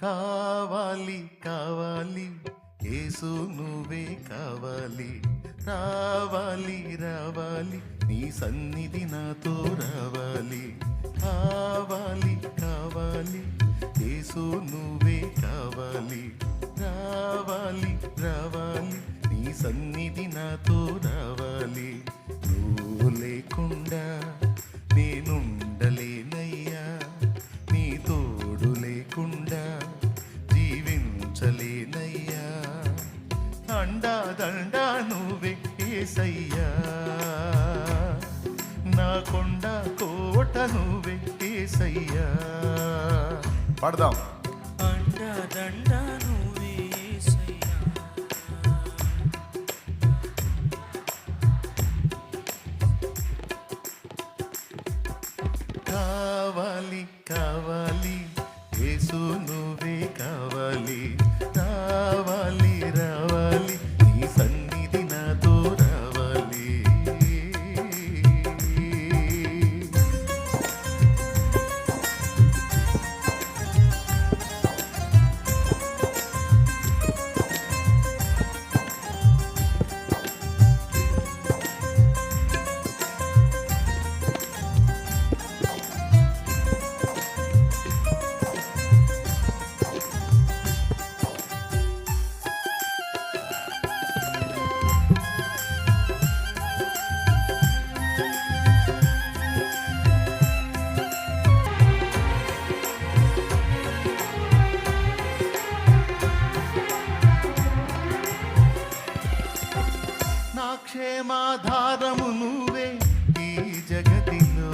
కావాలి కావాలి యేసు నువ్వే కావాలి, రావాలి రావాలి నీ సన్నిధి నాతో రావాలి. కావాలి కావాలి యేసు నువ్వే కావాలి, రావాలి రావాలి నీ సన్నిధి నాతో రావాలి. నువ్వు లేకుండా నేనుండలేనయ్యా, నీ తోడు లేకుండా జీవించలేనయ్యా. అండా దండా నువ్వే యేసయ్యా, నా కొండ కోట నువ్వే యేసయ్యా. పాడదాం. అండా దండా నువ్వే యేసయ్యా, కావాలి కావాలి యేసు నువ్వే కావాలి, రావాలి రావాలి నీ సన్నిధి నాతో రావాలి. నా క్షేమాధారము నువ్వే ఈ జగతిలో,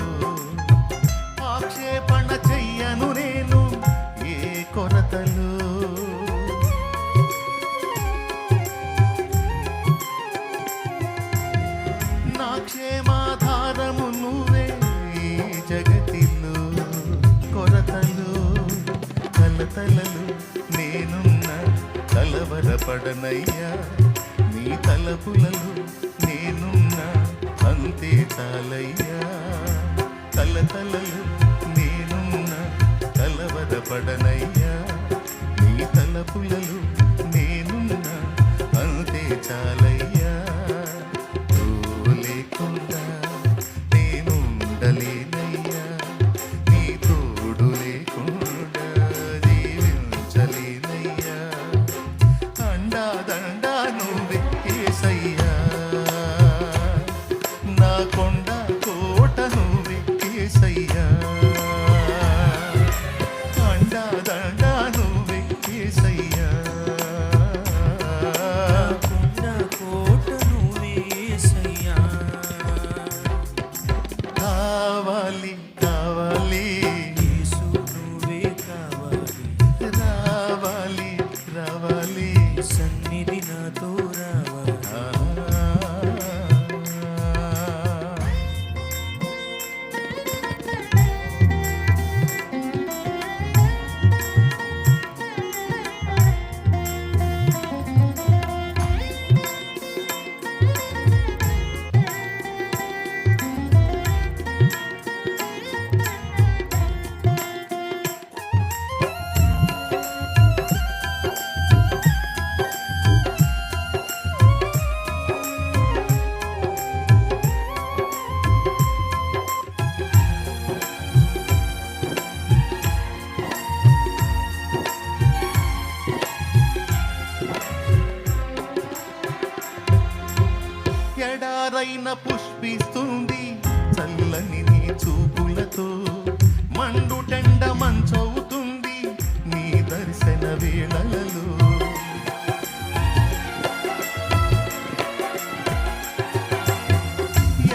ఆక్షేపణ చెయ్యను నేను ఏ కొరతలు. నా క్షేమాధారము నువ్వే ఈ జగతిలో, కొరతలు కలతలలు నేనున్న కలవరపడనయ్యా. నీ తలపులలో నేనున్నా అంతే చాలయ్యా. కలతలలు నేనున్నా కలవరపడనయ్యా. నీ తలపులలో నేనున్నా అంతే చాలయ్యా. నువ్వు లేకుండా నేనుండలేనయ్యా, నీ తోడు లేకుండా జీవించలేనయ్యా. అండా దండా నువ్వే యేసయ్యా, నా కొండ కోట నువ్వే యేసయ్యా. అండా దండా నువ్వే యేసయ్యా, కొండ కోట నువ్వే యేసయ్యా. కావాలి కావాలి యేసు నువ్వే కావాలి, రావాలి రావాలి సన్నిధి నాతో రావాలి. ఎడారైన పుష్పిస్తుంది చల్లని నీ చూపులతో, మండుటెండ మంచవుతుంది నీ దర్శన వేళలలో.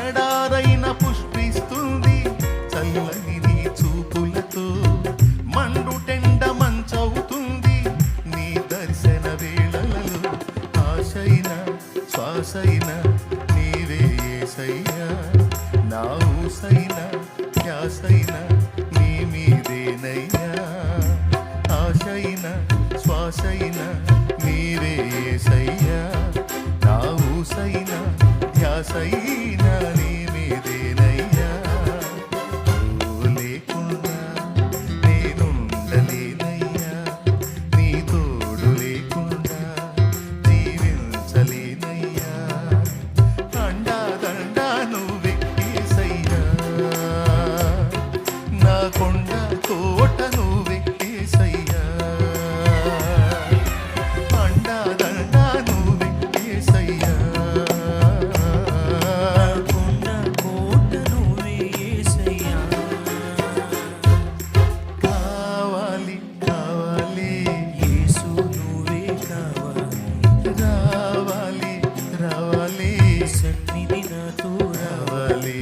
ఎడారైన పుష్పిస్తుంది చల్లని నీ చూపులతో, మండుటెండ మంచవుతుంది నీ దర్శన వేళలలో. ఆశైన శ్వాసైన నీవే యేసయ్యా, కొండ కోట నువ్వే యేసయ్యా అండా దండా నువ్వే యేసయ్యా కొండ కోట నువ్వే యేసయ్యా. కావాలి కావాలి యేసు నువ్వే కావాలి, రావాలి రావాలి సన్నిధి నాతో రావాలి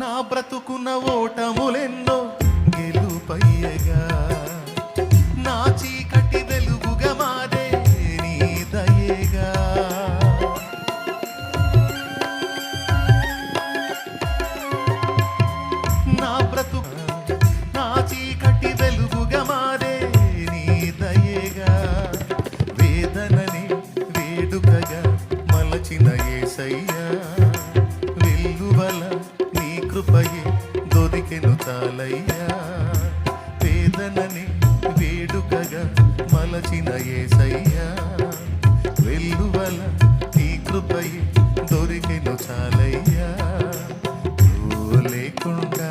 నా బ్రతుకున్న ఓటములెన్నో గెలుపయ్యగా నా చీకటి వెలుగుగా మారే నీ దయేగా నా బ్రతుకు నా చీకటి వెలుగుగా మారే నీ దయేగా వేదనని వేడుకగా మలచిన యేసయ్యా వెల్లువల నీ కృపయే దొరికెను చాలయ్యా వేదనని వేడుకగా మలచిన యేసయ్యా వెల్లువల నీ కృపయే దొరికెను చాలయ్యా నువ్వు లేకుండా